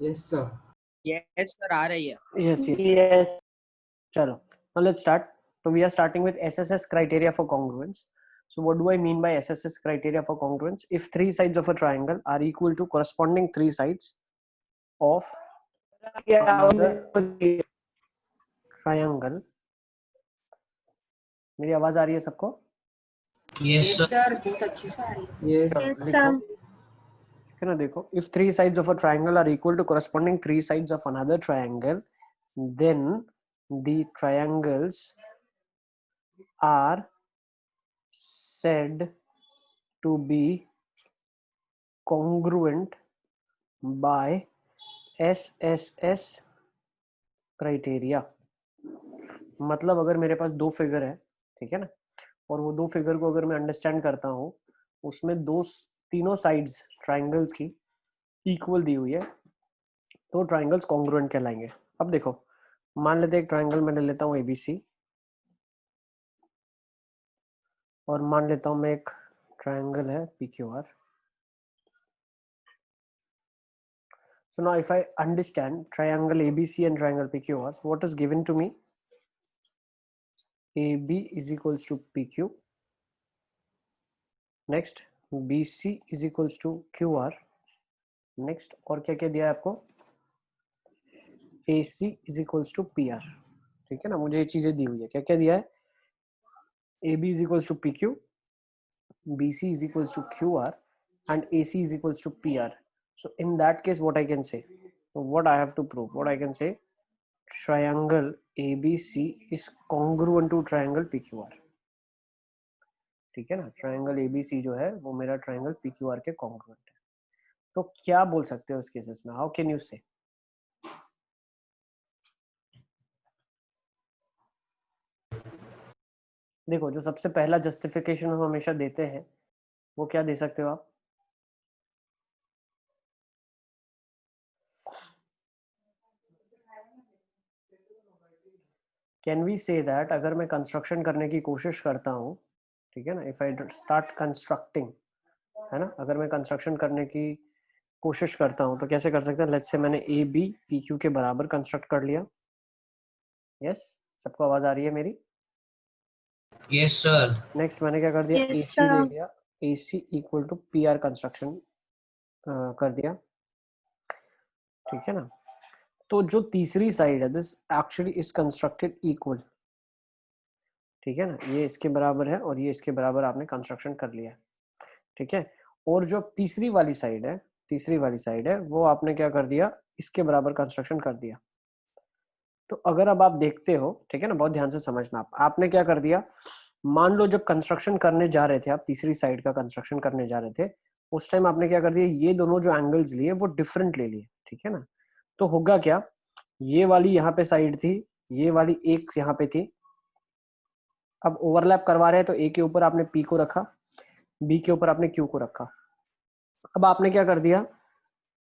Yes sir. Yes sir, आ रही है। Yes, yes. Yes. Chalo. Now let's start. So we are starting with SSS criteria for congruence. So what do I mean by SSS criteria for congruence? If three sides of a triangle are equal to corresponding three sides of another triangle. मेरी आवाज आ रही है सबको? Yes sir. बहुत अच्छी से आ रही है। यस लिखो, है ना? देखो, if three sides of a triangle are equal to corresponding three sides of another triangle, then the triangles are said to be congruent by SSS criteria. मतलब अगर मेरे पास दो फिगर है, ठीक है ना, और वो दो फिगर को अगर मैं अंडरस्टैंड करता हूँ, उसमें तीनों साइड्स ट्राइंगल्स की इक्वल दी हुई है, तो ट्राइंगल्स कॉन्ग्रुएंट कहलाएंगे। अब देखो, मान लेते हैं एक ट्राइंगल मैंने लेता हूँ ABC, और मान लेता हूँ मैं एक ट्राइंगल है PQR। So now if I understand triangle ABC and triangle PQR, so what is given to me? AB is equals to PQ. Next BC is equals to QR. Next और क्या क्या दिया है आपको? AC is equals to PR. ठीक है ना, मुझे ये चीजें दी हुई है। क्या क्या दिया है? AB is equals to PQ, BC is equals to QR, and AC is equals to PR. So in that case, what I can say? What I have to prove? What I can say? Triangle ABC is congruent to triangle PQR. ठीक है ना, triangle ABC जो है वो मेरा triangle PQR के congruent है। तो क्या बोल सकते हो इस केसेस में? हाउ कैन यू से? देखो, जो सबसे पहला जस्टिफिकेशन हम हमेशा देते हैं वो क्या दे सकते हो आप? कैन वी से दैट अगर मैं कंस्ट्रक्शन करने की कोशिश करता हूँ, ठीक है ना, इफ आई स्टार्ट कंस्ट्रक्टिंग, है ना, अगर मैं कंस्ट्रक्शन करने की कोशिश करता हूँ तो कैसे कर सकते हैं? लेट्स से मैंने AB PQ के बराबर कंस्ट्रक्ट कर लिया। यस, सबको आवाज आ रही है मेरी? Yes sir. नेक्स्ट मैंने क्या कर दिया? AC ले लिया, AC equal to PR construction कर दिया, ठीक है ना। तो जो तीसरी साइड है, this actually is constructed equal, ठीक है ना, ये इसके बराबर है और ये इसके बराबर आपने कंस्ट्रक्शन कर लिया, ठीक है। और जो तीसरी वाली साइड है, तीसरी वाली साइड है, वो आपने क्या कर दिया? इसके बराबर कंस्ट्रक्शन कर दिया। तो अगर अब आप देखते हो, ठीक है ना, बहुत ध्यान से समझना, आपने क्या कर दिया? मान लो जब कंस्ट्रक्शन करने जा रहे थे, आप तीसरी साइड का कंस्ट्रक्शन करने जा रहे थे, उस टाइम आपने क्या कर दिया? ये दोनों जो एंगल्स लिए वो डिफरेंट ले लिए, ठीक है ना। तो होगा क्या? ये वाली यहाँ पे साइड थी, ये वाली एक यहाँ पे थी। अब ओवरलैप करवा रहे हैं तो ए के ऊपर आपने पी को रखा, बी के ऊपर आपने क्यू को रखा। अब आपने क्या कर दिया?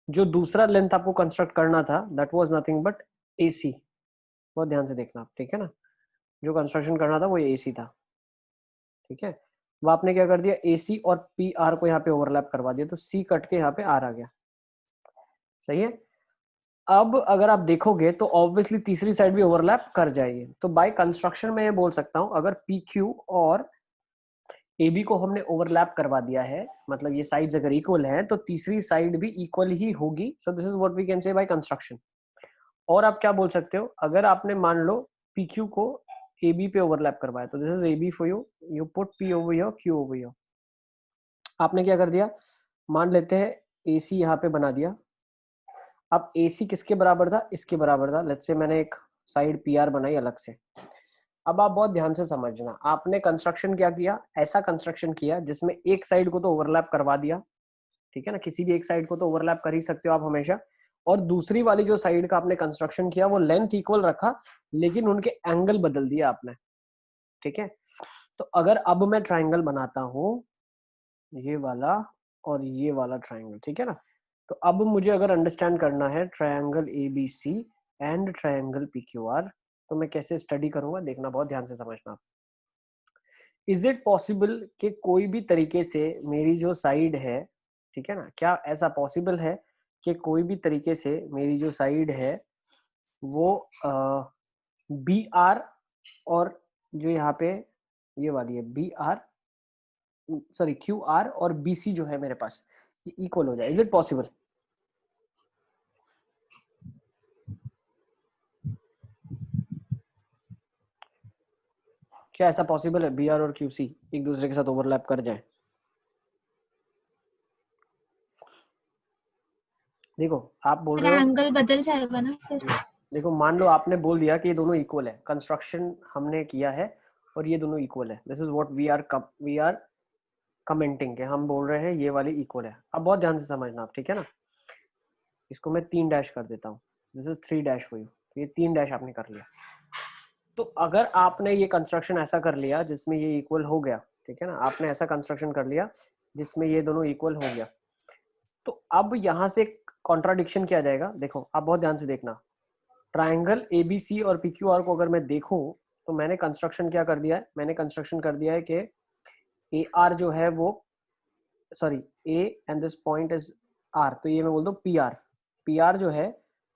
जो दूसरा लेंथ आपको कंस्ट्रक्ट करना था, that was nothing but AC। बहुत ध्यान से देखना, ठीक है ना, जो कंस्ट्रक्शन करना था वो AC था, ठीक है। वो आपने क्या कर दिया? AC और PR को यहाँ पे ओवरलैप करवा दिया, तो C कट के यहाँ पे R आ गया, सही है। अब अगर आप देखोगे तो ऑब्वियसली तीसरी साइड भी ओवरलैप कर जाएगी। तो बाय कंस्ट्रक्शन में ये बोल सकता हूं, अगर PQ और AB को हमने ओवरलैप करवा दिया है, मतलब ये साइड्स अगर इक्वल हैं, तो तीसरी साइड भी इक्वल ही होगी। So this is what we can say by construction. और आप क्या बोल सकते हो? अगर आपने मान लो PQ को AB पे ओवरलैप करवाया, तो this is AB for you, you put P over here, Q over here. आपने क्या कर दिया? मान लेते हैं AC यहाँ पे बना दिया। अब AC किसके बराबर था? इसके बराबर था। लेट्स से मैंने एक साइड PR बनाई अलग से। अब आप बहुत ध्यान से समझना, आपने कंस्ट्रक्शन क्या किया? ऐसा कंस्ट्रक्शन किया जिसमें एक साइड को तो ओवरलैप करवा दिया, ठीक है ना, किसी भी एक साइड को तो ओवरलैप कर ही सकते हो आप हमेशा। और दूसरी वाली जो साइड का आपने कंस्ट्रक्शन किया वो लेंथ इक्वल रखा, लेकिन उनके एंगल बदल दिया आपने, ठीक है। तो अगर अब मैं ट्राइंगल बनाता हूं, ये वाला और ये वाला ट्राइंगल, ठीक है ना, तो अब मुझे अगर अंडरस्टैंड करना है triangle ABC and triangle PQR, तो मैं कैसे स्टडी करूंगा? देखना, बहुत ध्यान से समझना। इज इट पॉसिबल कि कोई भी तरीके से मेरी जो साइड है, ठीक है ना, क्या ऐसा पॉसिबल है कि कोई भी तरीके से मेरी जो साइड है वो बी आर और जो यहाँ पे ये वाली है B R, sorry Q R और बी सी जो है मेरे पास, ये इक्वल हो जाए। Is it possible? क्या ऐसा पॉसिबल है बी आर और क्यू सी एक दूसरे के साथ ओवरलैप कर जाए? देखो आप बोल रहे हो, एंगल बदल जाएगा ना फिर। यस, देखो मान लो आपने बोल दिया कि ये दोनों इक्वल है, कंस्ट्रक्शन हमने किया है और ये दोनों इक्वल है। This is what we are commenting के, हम बोल रहे हैं ये वाली इक्वल है। अब बहुत ध्यान से समझना आप, ठीक है ना। इसको मैं 3 डैश कर देता हूँ, this is 3 dash for you. ये 3 डैश आपने कर लिया। तो अगर आपने ये कंस्ट्रक्शन ऐसा कर लिया जिसमें ये इक्वल हो गया, ठीक है ना, आपने ऐसा कंस्ट्रक्शन कर लिया जिसमें ये दोनों इक्वल हो गया, तो अब यहाँ से कॉन्ट्राडिक्शन क्या आ जाएगा? देखो आप बहुत ध्यान से देखना, ट्राइंगल एबीसी और पीक्यूआर को अगर मैं देखूं तो मैंने कंस्ट्रक्शन क्या कर दिया है? मैंने कंस्ट्रक्शन कर दिया है कि ए आर जो है वो, sorry, A and this point is R, तो ये मैं बोल दूं पी आर। पी आर जो है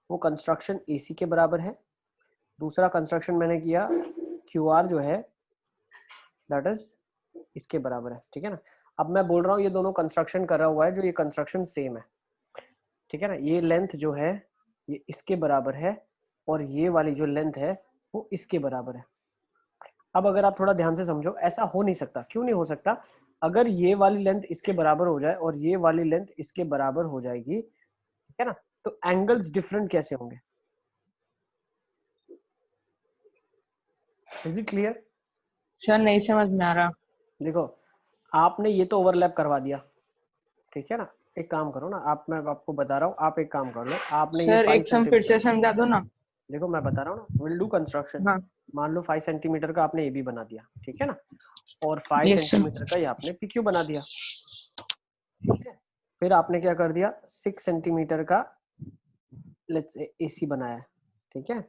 वो कंस्ट्रक्शन ए सी के बराबर है। दूसरा कंस्ट्रक्शन मैंने किया क्यू आर जो है दैट इज इसके बराबर है, ठीक है ना। अब मैं बोल रहा हूँ ये दोनों कंस्ट्रक्शन करा हुआ है, जो ये कंस्ट्रक्शन सेम है, ठीक है ना। ये लेंथ जो है ये इसके बराबर है और ये वाली जो लेंथ है वो इसके बराबर है। अब अगर आप थोड़ा ध्यान से समझो, ऐसा हो नहीं सकता। क्यों नहीं हो सकता? अगर ये वाली लेंथ इसके बराबर हो जाए और ये वाली लेंथ इसके बराबर हो जाएगी, ठीक है ना, तो एंगल्स डिफरेंट कैसे होंगे? Is it clear? सर नहीं समझ में आ रहा। देखो आपने ये तो ओवरलैप करवा दिया, ठीक है ना। एक काम करो ना आप, मैं आपको बता रहा हूँ, आप एक काम कर लो, आपने ये सर 5 एक सम फिर से सेंटीमीटर, समझा दो ना। देखो मैं बता रहा हूँ ना, विल डू कंस्ट्रक्शन। हाँ मान लो 5 सेंटीमीटर का आपने ए बी बना दिया, ठीक है ना, और 5 यस सर। सेंटीमीटर का ये आपने पी क्यू बना दिया, ठीक है। फिर आपने क्या कर दिया, 6 सेंटीमीटर का लेट्स ए सी बनाया है, ठीक है,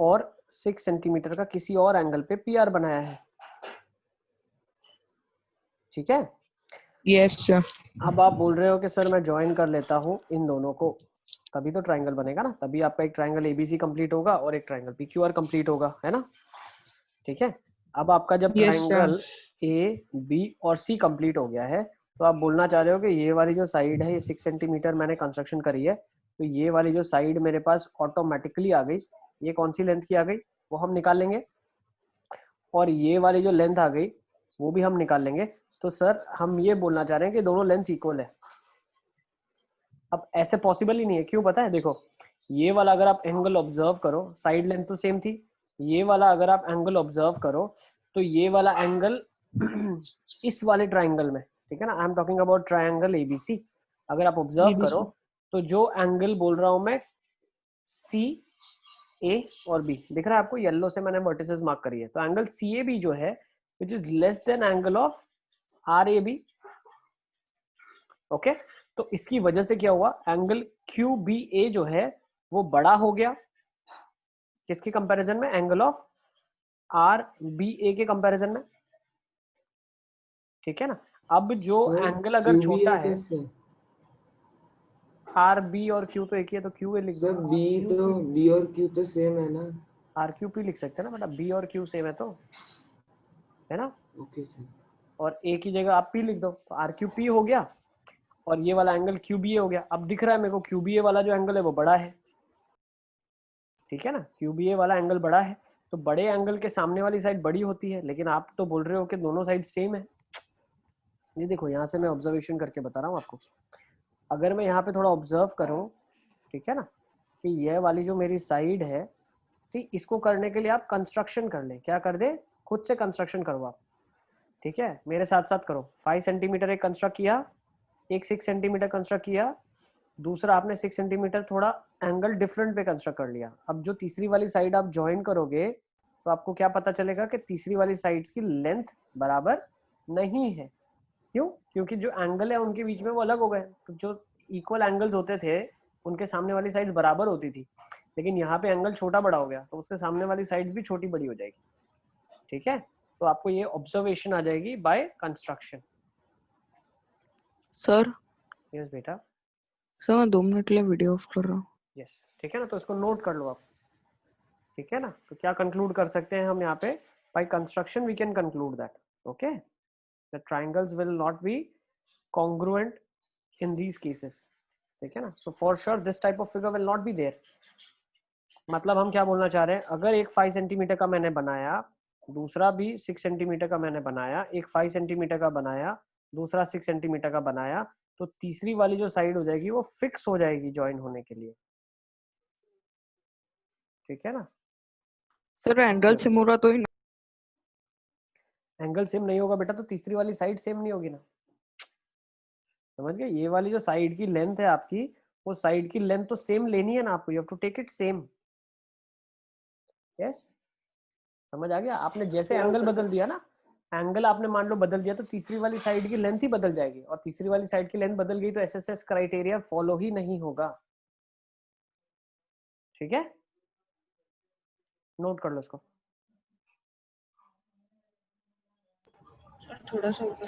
और 6 सेंटीमीटर का किसी और एंगल पे पी आर बनाया है, ठीक है। Yes sir. अब आप बोल रहे हो कि सर मैं ज्वाइन कर लेता हूँ इन दोनों को, तभी तो ट्राइंगल बनेगा ना, तभी आपका एक ट्राइंगल एबीसी कंप्लीट होगा और एक ट्राइंगल पीक्यूआर कंप्लीट होगा, है ना, ठीक है। अब आपका जब yes sir. Triangle A B और सी कंप्लीट हो गया है, तो आप बोलना चाह रहे हो कि ये वाली जो साइड है ये 6 सेंटीमीटर मैंने कंस्ट्रक्शन करी है, तो ये वाली जो साइड मेरे पास ऑटोमेटिकली आ गई, ये कौन सी लेंथ की आ गई वो हम निकाल लेंगे, और ये वाली जो लेंथ आ गई वो भी हम निकाल लेंगे। तो सर हम ये बोलना चाह रहे हैं कि दोनों लेंथ इक्वल है। अब ऐसे पॉसिबल ही नहीं है, क्यों पता है? देखो ये वाला अगर आप एंगल ऑब्जर्व करो, साइड लेंथ तो सेम थी, ये वाला अगर आप एंगल ऑब्जर्व करो तो ये वाला एंगल इस वाले ट्राइंगल में, ठीक है ना, I am talking about triangle ABC, अगर आप ऑब्जर्व करो तो जो एंगल बोल रहा हूं मैं सी ए और बी, दिख रहा है आपको, येलो से मैंने वर्टिसेस मार्क करी है, तो एंगल सी ए बी जो है which is less than angle of R A B, okay. तो इसकी वजह से क्या हुआ, एंगल क्यू बी ए जो है वो बड़ा हो गया, किसके कंपैरिजन में? एंगल ऑफ आर बी ए के कंपैरिजन में, ठीक है ना। अब जो एंगल अगर छोटा है, आर बी और क्यू तो एक ही है, तो क्यू ए लिख दो। बी और क्यू तो सेम है ना। आर क्यू पी लिख सकते हैं ना, मतलब बी और क्यू सेम है तो, है ना। Okay sir. और ए की जगह आप पी लिख दो, तो आर क्यू पी हो गया और ये वाला एंगल क्यू बी ए हो गया। अब दिख रहा है मेरे को क्यू बी ए वाला जो एंगल है वो बड़ा है, ठीक है ना, क्यू बी ए वाला एंगल बड़ा है, तो बड़े एंगल के सामने वाली साइड बड़ी होती है, लेकिन आप तो बोल रहे हो कि दोनों साइड सेम है। ये देखो यहाँ से मैं ऑब्जर्वेशन करके बता रहा हूँ आपको, अगर मैं यहाँ पे थोड़ा ऑब्जर्व करूँ, ठीक है ना, कि यह वाली जो मेरी साइड है, सी इसको करने के लिए आप कंस्ट्रक्शन कर ले, क्या कर दे, खुद से कंस्ट्रक्शन करो आप, ठीक है, मेरे साथ साथ करो। 5 सेंटीमीटर एक कंस्ट्रक्ट किया, एक 6 सेंटीमीटर कंस्ट्रक्ट किया, दूसरा आपने 6 सेंटीमीटर थोड़ा एंगल डिफरेंट पे कंस्ट्रक्ट कर लिया। अब जो तीसरी वाली साइड आप ज्वाइन करोगे तो आपको क्या पता चलेगा कि तीसरी वाली साइड्स की लेंथ बराबर नहीं है। क्यों? क्योंकि जो एंगल है उनके बीच में वो अलग हो गए, तो जो इक्वल एंगल्स होते थे उनके सामने वाली साइड्स बराबर होती थी, लेकिन यहाँ पे एंगल छोटा बड़ा हो गया तो उसके सामने वाली साइड्स भी छोटी बड़ी हो जाएगी, ठीक है। तो आपको ये ऑब्जर्वेशन आ जाएगी बाय कंस्ट्रक्शन। सर यस बेटा। सर मैं 2 मिनट के लिए वीडियो ऑफ कर रहा हूँ. यस, ठीक है ना, तो इसको नोट कर लो आप, ठीक है ना. तो क्या कंक्लूड कर सकते हैं हम यहाँ पे, by construction we can conclude that okay the triangles will not be congruent in these cases, ठीक है ना. So for sure this type of figure will not be there. मतलब हम क्या बोलना चाह रहे हैं, अगर एक 5 सेंटीमीटर का मैंने बनाया, दूसरा भी 6 सेंटीमीटर का मैंने बनाया, एक 5 सेंटीमीटर का बनाया, दूसरा 6 सेंटीमीटर का बनाया, तो तीसरी वाली जो साइड हो जाएगी वो फिक्स हो जाएगी ज्वाइन होने के लिए, ठीक है ना. सर एंगल सेम हो रहा तो ही. एंगल सेम नहीं होगा बेटा तो तीसरी वाली साइड सेम नहीं होगी ना, समझ गए. ये वाली जो साइड की लेंथ है आपकी, वो साइड की लेंथ तो सेम लेनी है ना आपको, you have to take it same. Yes, समझ आ गया. आपने जैसे एंगल बदल दिया ना, एंगल आपने मान लो बदल दिया, तो तीसरी वाली साइड की लेंथ ही बदल जाएगी, और तीसरी वाली साइड की लेंथ बदल गई तो एसएसएस क्राइटेरिया फॉलो ही नहीं होगा, ठीक है. नोट कर लो इसको. थोड़ा सा ऊपर.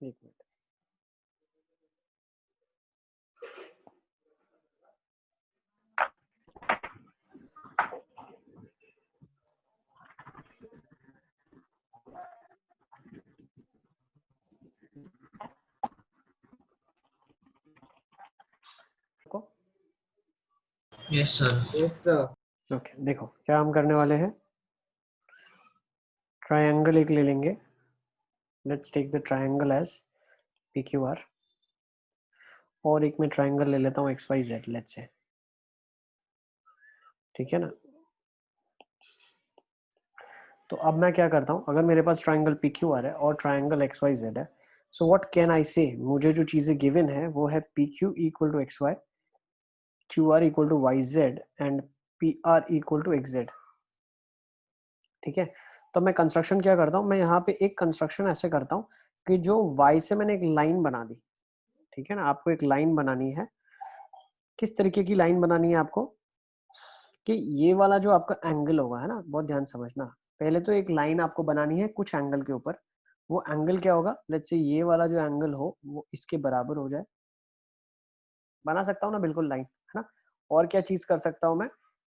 एक minute. Yes, sir. Yes, sir. Okay, देखो क्या हम करने वाले हैं. ट्रायंगल एक ले लेंगे. Let's take the triangle as PQR, और एक मैं ट्रायंगल ले लेता हूँ XYZ, लेट्स से, ठीक है ना. तो अब मैं क्या करता हूँ, अगर मेरे पास ट्रायंगल PQR है और ट्रायंगल XYZ है, सो व्हाट कैन आई से, मुझे जो चीजें गिवन है वो है PQ equal to XY, QR equal to YZ and PR equal to XZ, ठीक है. तो मैं कंस्ट्रक्शन क्या करता हूँ, मैं यहाँ पे एक कंस्ट्रक्शन ऐसे करता हूँ कि जो Y से मैंने एक लाइन बना दी, ठीक है ना. आपको एक लाइन बनानी है. किस तरीके की लाइन बनानी है आपको, कि ये वाला जो आपका एंगल होगा है ना, बहुत ध्यान समझना. पहले तो एक लाइन आपको बनानी है कुछ एंगल के ऊपर. वो एंगल क्या होगा, लेट्स से ये वाला जो एंगल हो वो इसके बराबर हो जाए. बना सकता हूँ ना बिल्कुल लाइन, है ना. और क्या चीज कर सकता हूँ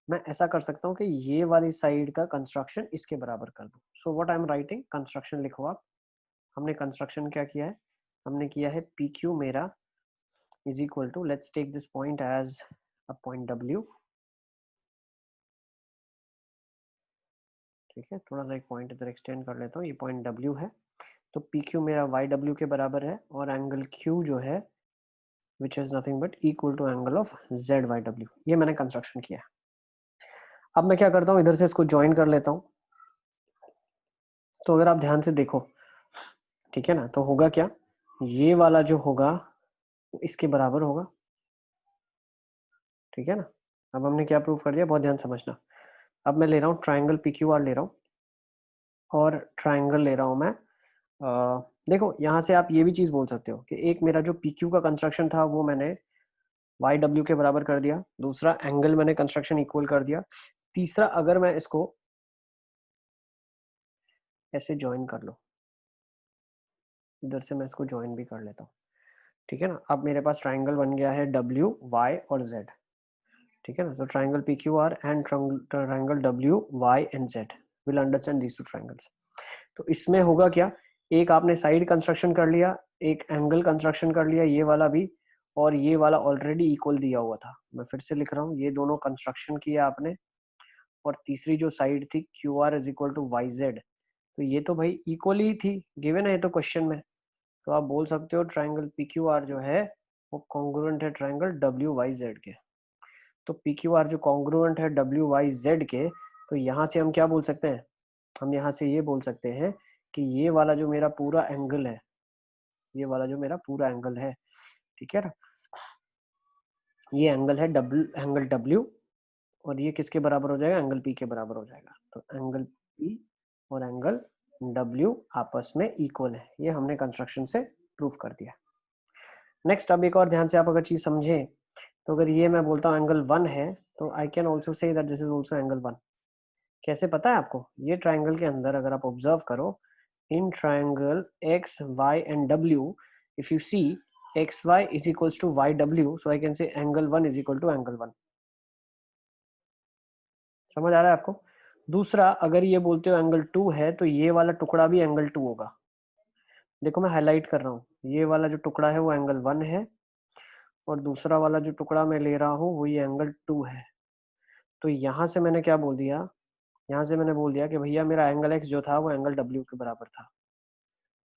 मैं ऐसा कर सकता हूँ कि ये वाली साइड का कंस्ट्रक्शन इसके बराबर कर दूं. So what I am writing, construction लिखो आप. हमने कंस्ट्रक्शन क्या किया है, हमने किया है PQ मेरा is equal to, let's take this point as a point W, ठीक है. थोड़ा सा एक पॉइंट इधर एक्सटेंड कर लेता हूँ, ये पॉइंट W है. तो PQ मेरा YW के बराबर है, और एंगल Q जो है which is nothing but equal to angle of ZYW. ये मैंने कंस्ट्रक्शन किया. अब मैं क्या करता हूँ, इधर से इसको ज्वाइन कर लेता हूँ. तो अगर आप ध्यान से देखो, ठीक है ना, तो होगा क्या, ये वाला जो होगा इसके बराबर होगा, ठीक है ना. अब हमने क्या प्रूव कर दिया, बहुत ध्यान समझना. अब मैं ले रहा हूँ ट्राइंगल PQR ले रहा हूँ, और ट्राइंगल ले रहा हूँ मैं देखो यहाँ से आप ये भी चीज बोल सकते हो कि एक मेरा जो PQ का कंस्ट्रक्शन था वो मैंने YW के बराबर कर दिया, दूसरा एंगल मैंने कंस्ट्रक्शन इक्वल कर दिया, तीसरा अगर मैं इसको ऐसे ज्वाइन कर लो, इधर से मैं इसको ज्वाइन भी कर लेता हूँ, ठीक है ना. अब मेरे पास ट्राइंगल बन गया है W, Y और Z, ठीक है ना. तो triangle PQR and triangle W, Y and Z will understand these two triangles. तो इसमें होगा क्या, एक आपने साइड कंस्ट्रक्शन कर लिया, एक एंगल कंस्ट्रक्शन कर लिया, ये वाला भी, और ये वाला ऑलरेडी इक्वल दिया हुआ था. मैं फिर से लिख रहा हूँ, ये दोनों कंस्ट्रक्शन किया आपने, और तीसरी जो साइड थी QR is equal to YZ, तो ये तो भाई इक्वल ही थी, गिवन है ये तो क्वेश्चन में. तो आप बोल सकते हो ट्राइंगल PQR जो है वो कॉन्ग्रुएंट है ट्राइंगल WYZ के. तो PQR जो कॉन्ग्रुएंट है WYZ के, तो यहाँ से हम क्या बोल सकते हैं, हम यहाँ से ये बोल सकते हैं कि ये वाला जो मेरा पूरा एंगल है, ये वाला जो मेरा पूरा एंगल है, ठीक है ना, ये एंगल है एंगल W, और ये किसके बराबर हो जाएगा, एंगल P के बराबर हो जाएगा. तो एंगल P और एंगल W आपस में इक्वल है, ये हमने कंस्ट्रक्शन से प्रूफ कर दिया. नेक्स्ट, अब एक और ध्यान से आप अगर चीज समझें, तो अगर ये मैं बोलता हूँ एंगल 1 है, तो I can also say that this is also angle 1. कैसे पता है आपको, ये ट्राइंगल के अंदर अगर आप ऑब्जर्व करो, in triangle X, Y and W, if you see xy is equals to yw, so I can say angle 1 is equal to angle 1. समझ आ रहा है आपको? दूसरा, अगर ये बोलते हो एंगल 2 है तो ये वाला टुकड़ा भी एंगल 2 होगा. देखो मैं हाईलाइट कर रहा हूँ, ये वाला जो टुकड़ा है वो एंगल 1 है और दूसरा वाला जो टुकड़ा मैं ले रहा हूँ वो ये एंगल 2 है. तो यहाँ से मैंने क्या बोल दिया, यहाँ से मैंने बोल दिया कि भैया मेरा एंगल x जो था वो एंगल w के बराबर था.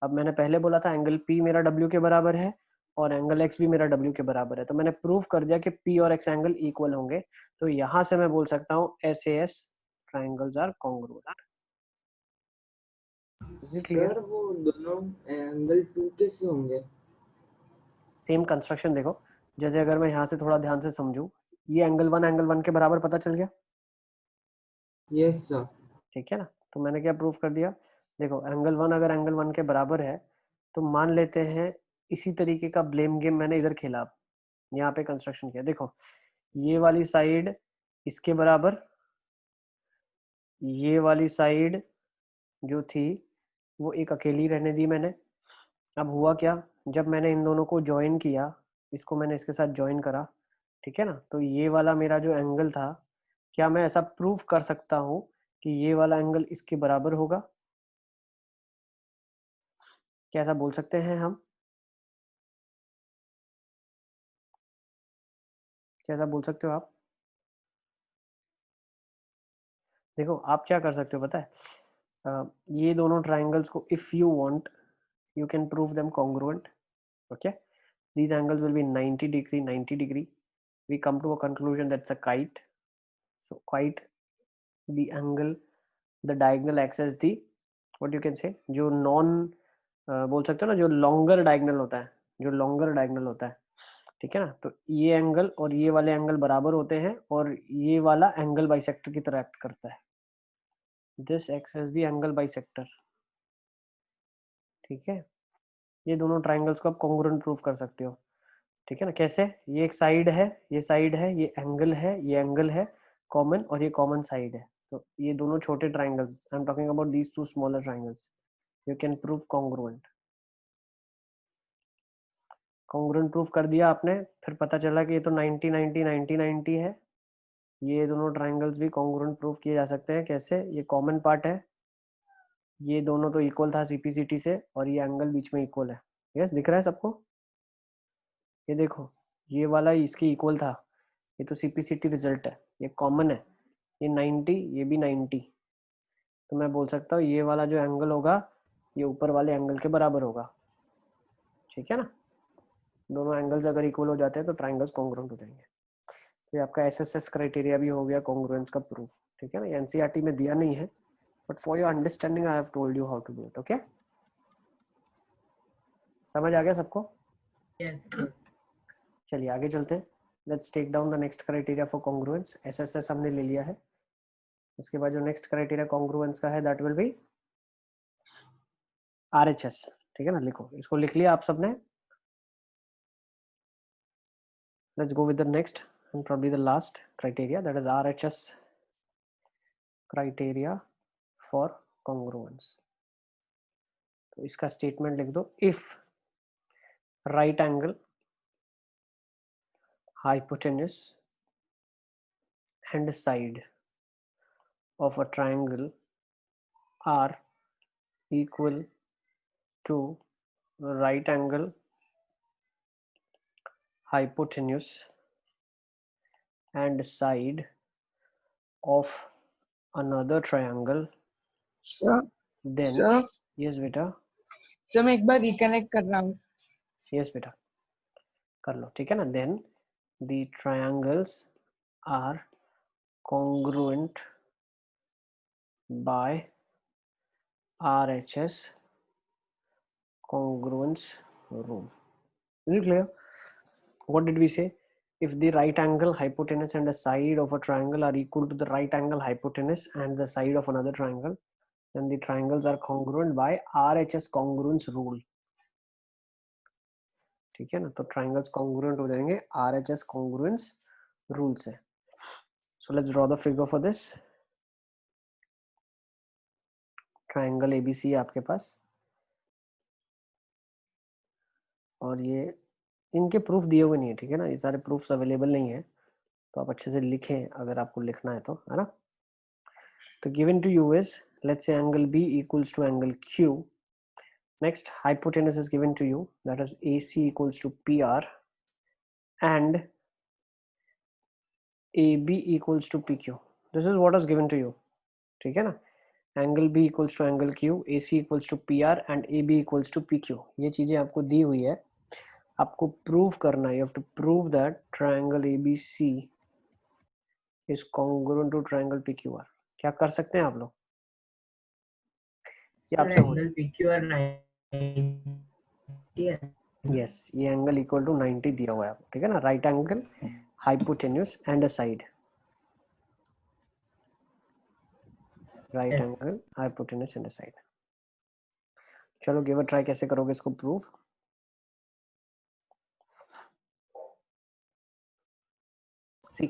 अब मैंने पहले बोला था एंगल p मेरा w के बराबर है और एंगल x भी मेरा w के बराबर है, तो मैंने प्रूव कर दिया कि p और x एंगल इक्वल होंगे. तो यहाँ से मैं बोल सकता हूँ SAS triangles are congruent. Sir वो दोनों एंगल 2 कैसे होंगे? सेम कंस्ट्रक्शन देखो, जैसे अगर मैं यहाँ से थोड़ा ध्यान से समझूं, ये एंगल 1 के बराबर पता चल गया. Yes sir. ठीक है ना? तो मैंने क्या प्रूफ कर दिया, देखो एंगल 1 अगर एंगल 1 के बराबर है तो मान लेते हैं इसी तरीके का ब्लेम गेम मैंने इधर खेला. अब यहाँ पे कंस्ट्रक्शन किया, देखो ये वाली साइड इसके बराबर, ये वाली साइड जो थी वो एक अकेली रहने दी मैंने. अब हुआ क्या, जब मैंने इन दोनों को ज्वाइन किया, इसको मैंने इसके साथ ज्वाइन करा, ठीक है ना, तो ये वाला मेरा जो एंगल था, क्या मैं ऐसा प्रूफ कर सकता हूँ कि ये वाला एंगल इसके बराबर होगा? क्या ऐसा बोल सकते हैं हम? क्या ऐसा बोल सकते हो आप? देखो आप क्या कर सकते हो पता है, ये दोनों ट्राइंगल्स को if you want you can prove them congruent. Okay, these angles will be 90 degree 90 degree. We come to a conclusion that's a kite. So kite, the angle, the diagonal acts as the, what you can say, जो non बोल सकते हो ना, जो longer diagonal होता है, जो longer diagonal होता है, ठीक है ना, तो ये एंगल और ये वाले एंगल बराबर होते हैं और ये वाला एंगल बाइसेक्टर की तरह एक्ट करता है. This acts as the angle bisector. ठीक है, ये दोनों ट्राइंगल्स को आप कॉन्ग्रुएंट प्रूफ कर सकते हो. ठीक है ना, कैसे? ये एक साइड है, ये साइड है, ये एंगल है कॉमन और ये कॉमन साइड है. तो ये दोनों छोटे triangles, I am talking about these two smaller triangles, you can prove congruent. Congruent proof कर दिया आपने, फिर पता चला कि ये तो 90 90 90 90 है. ये दोनों ट्राइंगल्स भी कॉन्ग्रुएंट प्रूफ किए जा सकते हैं. कैसे? ये कॉमन पार्ट है, ये दोनों तो इक्वल था सीपीसीटी से और ये एंगल बीच में इक्वल है. यस, दिख रहा है सबको? ये देखो, ये वाला इसके इक्वल था, ये तो सीपीसीटी रिजल्ट है, ये कॉमन है, ये 90, ये भी 90. तो मैं बोल सकता हूँ ये वाला जो एंगल होगा ये ऊपर वाले एंगल के बराबर होगा. ठीक है ना, दोनों एंगल्स अगर इक्वल हो जाते हैं तो ट्राइंगल्स कॉन्ग्रुएंट हो जाएंगे. तो ये आपका एसएसएस क्राइटेरिया भी हो गया कॉन्ग्रुएंस का प्रूफ. ठीक है ना, एनसीईआरटी में दिया नहीं है, but for your understanding I have told you how to do it. Okay, समझ आ गया सबको? Yes. चलिए आगे चलते हैं. Let's take down the next criteria for congruence. SSS हमने ले लिया है, उसके बाद जो नेक्स्ट क्राइटेरिया कॉन्ग्रुएंस का है दैट विल बी आरएचएस. ठीक है ना, लिखो, इसको लिख लिया आप सबने. Let's go with the next and probably the last criteria, that is RHS criteria for congruence. तो इसका स्टेटमेंट लिख दो. If right angle hypotenuse and side of a triangle are equal to right angle hypotenuse and side of another triangle, then sir yes बेटा, sir मैं एक बार reconnect कर रहा हूँ. yes बेटा कर लो. ठीक है ना, then the triangles are congruent by RHS congruence rule. Is it clear? What did we say? If the right angle hypotenuse and the side of a triangle are equal to the right angle hypotenuse and the side of another triangle, then the triangles are congruent by RHS congruence rule. ठीक है ना, तो triangles congruent हो जाएंगे RHS congruence rule से. So let's draw the figure for this. Triangle ABC है आपके पास और ये इनके प्रूफ दिए हुए नहीं है, ठीक है ना, ये सारे प्रूफ्स अवेलेबल नहीं है, तो आप अच्छे से लिखें अगर आपको लिखना है तो, है ना। तो given to you is, let's say angle B equals to angle Q. Next hypotenuse is given to you, that is AC equals to PR and AB equals to PQ. This is what is given to you, ठीक है ना. Angle B equals to angle Q, AC equals to PR and AB equals to PQ. ये चीजें आपको दी हुई है, आपको prove करना है. You have to prove that triangle ABC is congruent to triangle PQR. क्या कर सकते हैं आप लोग? ये आपसे हो, एंगल PQR 90 है. यस, ये एंगल इक्वल टू 90 दिया हुआ है आपको, ठीक है ना. Right angle, hypotenuse and a side. Right Yes. Angle, hypotenuse and a side. चलो गिव अ ट्राई, कैसे करोगे इसको प्रूफ. सी,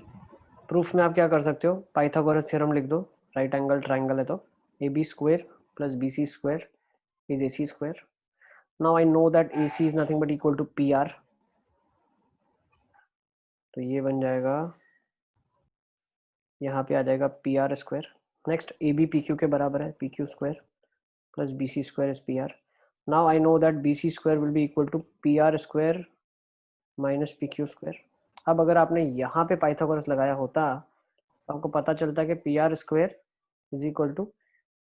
प्रूफ में आप क्या कर सकते हो, पाइथागोरस थ्योरम लिख दो. राइट एंगल ट्राइंगल है तो A B square plus B C square is A C square. Now I know that A C is nothing but equal to P R, तो ये बन जाएगा, यहाँ पे आ जाएगा P R square. Next A B P Q के बराबर है, P Q square plus B C square is P R. Now I know that B C square will be equal to P R square minus P Q square. अब अगर आपने यहाँ पे Pythagoras लगाया होता तो आपको पता चलता कि P R square is equal to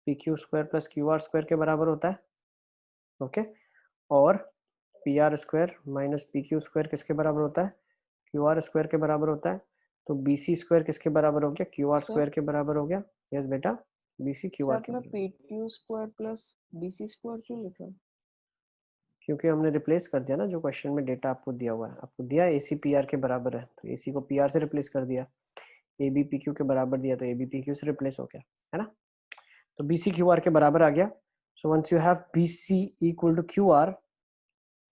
P Q square plus Q R square के बराबर होता है. ओके, और P R square minus P Q square किसके बराबर होता है, क्यू आर स्क्वायर के बराबर होता है. तो बी सी स्क्वायर किसके बराबर हो गया, क्यू आर स्क्वायर के बराबर हो गया. यस बेटा, B C Q sir R के आपने बराबर, PQ square plus BC square क्यों लिखा? क्योंकि हमने रिप्लेस कर दिया ना, जो क्वेश्चन में डेटा आपको दिया हुआ है, आपको दिया ए सी पी आर के बराबर है तो ए सी को पी आर से रिप्लेस कर दिया. ए बी पी क्यू के बराबर दिया तो ए बी पी क्यू से रिप्लेस हो गया, है ना. तो बी सी क्यू आर के बराबर आ गया. So once you have B C equal to Q R,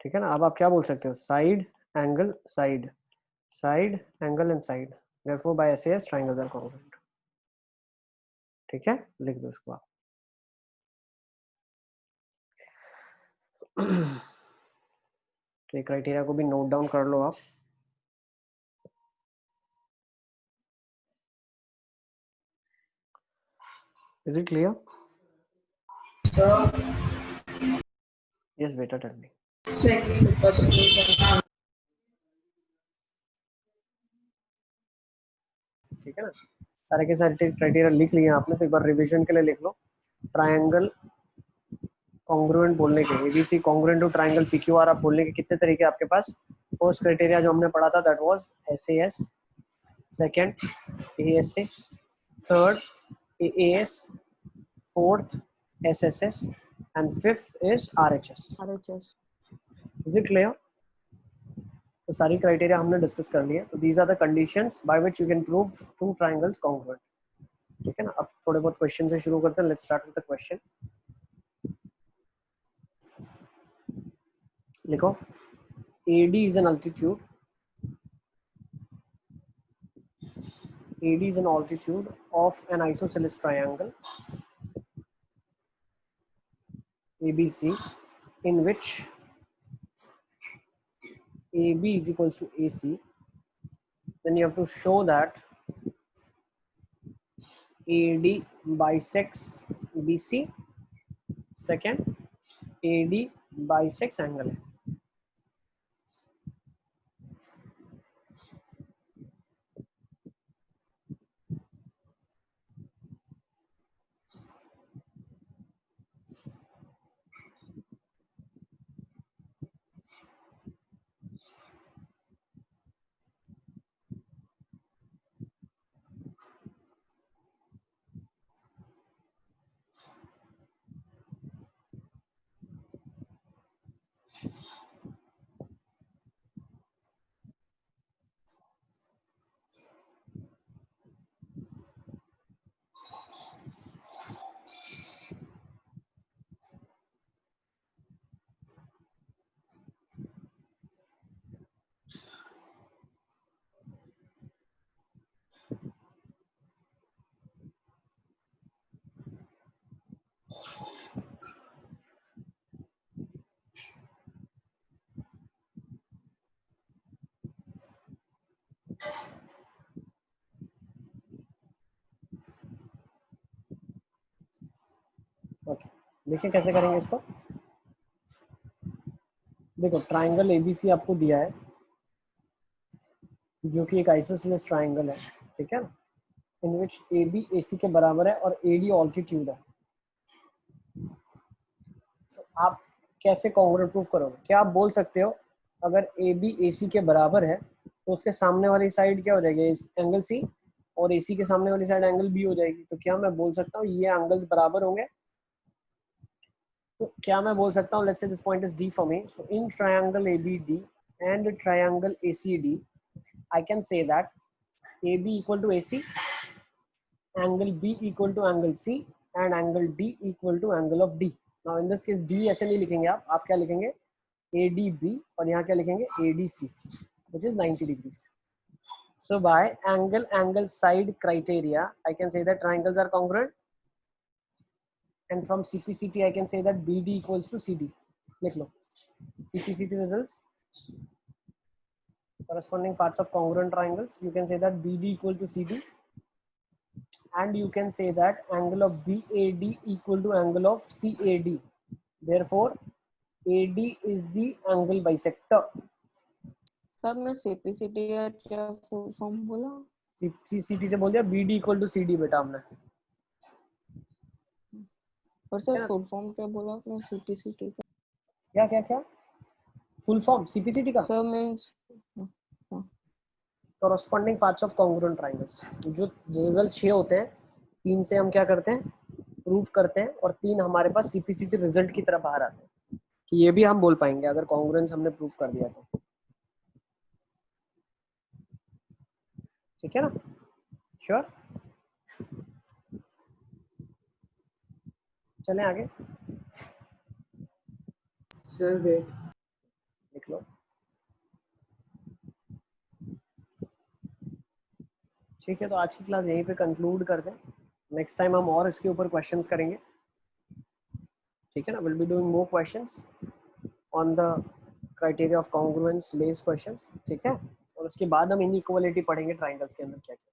ठीक है ना, अब आप क्या बोल सकते हो, side angle side, side angle and side, therefore by SAS triangles are congruent. ठीक है, लिख दो इसको आप. तो ये क्राइटेरिया को भी नोट डाउन कर लो आप. Is it clear? यस बेटा, टेल मी. ठीक है ना, सारे के सारे क्राइटेरिया लिख लिए आपने, तो एक बार रिवीजन के लिए लिख लो. ट्रायंगल कॉन्ग्रुएंट बोलने के, ABC congruent to triangle PQR आप बोलने के कितने तरीके आपके पास. फर्स्ट क्राइटेरिया जो हमने पढ़ा था that was SAS, second ASA, third AAS, fourth SSS and fifth is RHS. RHS. Is it clear? तो सारी क्राइटेरिया हमने डिस्कस कर लिए. तो these are the conditions by which you can prove two triangles congruent. ठीक है ना. अब थोड़े बहुत क्वेश्चन से शुरू करते हैं. Let's start with the question. लिखो, AD is an altitude. AD is an altitude of an isosceles triangle ABC in which AB is equals to AC. Then you have to show that AD bisects BC. Second, AD bisects angle. Okay, देखिए कैसे करेंगे इसको। देखो triangle ABC आपको दिया है जो कि एक आइसोसेलेस ट्राइंगल है, ठीक है ना, इन विच ए बी ए सी के बराबर है और ए डी ऑल्टीट्यूड है। तो आप कैसे कॉन्ग्रुएंट प्रूफ करोगे? क्या आप बोल सकते हो अगर ए बी ए सी के बराबर है तो उसके सामने वाली साइड क्या हो जाएगी, एंगल सी, और ए सी के सामने वाली साइड एंगल बी हो जाएगी। तो क्या मैं बोल सकता हूँ ये एंगल्स बराबर होंगे? तो क्या मैं बोल सकता हूँ let's say this point is D for me, so in triangle ABD and triangle ACD I can say that AB equal to AC, angle B equal to angle C, and angle D equal to angle of D. Now in this case D ऐसे नहीं लिखेंगे आप क्या लिखेंगे ADB, और यहाँ क्या लिखेंगे ADC, which is 90 degrees. So by angle side criteria, I can say that triangles are congruent, and from CPCT I can say that BD equals to CD. लिख लो CPCT results. Corresponding parts of congruent triangles, you can say that BD equal to CD, and you can say that angle of BAD equal to angle of CAD. Therefore, AD is the angle bisector. Sir ने CPCT या क्या full form बोला? CPCT से बोल दिया BD equal to CD बेटा हमने। और सर फुल फॉर्म क्या बोला आपने CPCT का? क्या क्या क्या फुल फॉर्म CPCT का? Sir means corresponding parts of congruent triangles. जो रिजल्ट 6 होते हैं, 3 से हम क्या करते हैं प्रूफ करते हैं, और 3 हमारे पास CPCT रिजल्ट की तरह बाहर आते हैं कि ये भी हम बोल पाएंगे अगर कॉन्ग्रुएंस हमने प्रूफ कर दिया तो, ठीक है ना? श्योर? चलें आगे, Sir, wait. लिख लो। ठीक है, तो आज की क्लास यहीं पे कंक्लूड कर दें। नेक्स्ट टाइम हम और इसके ऊपर क्वेश्चंस करेंगे, ठीक है ना? Will be doing more questions on the criteria of congruence based questions, ठीक है? और उसके बाद हम इनइक्वालिटी पढ़ेंगे ट्राइंगल्स के अंदर क्या क्या।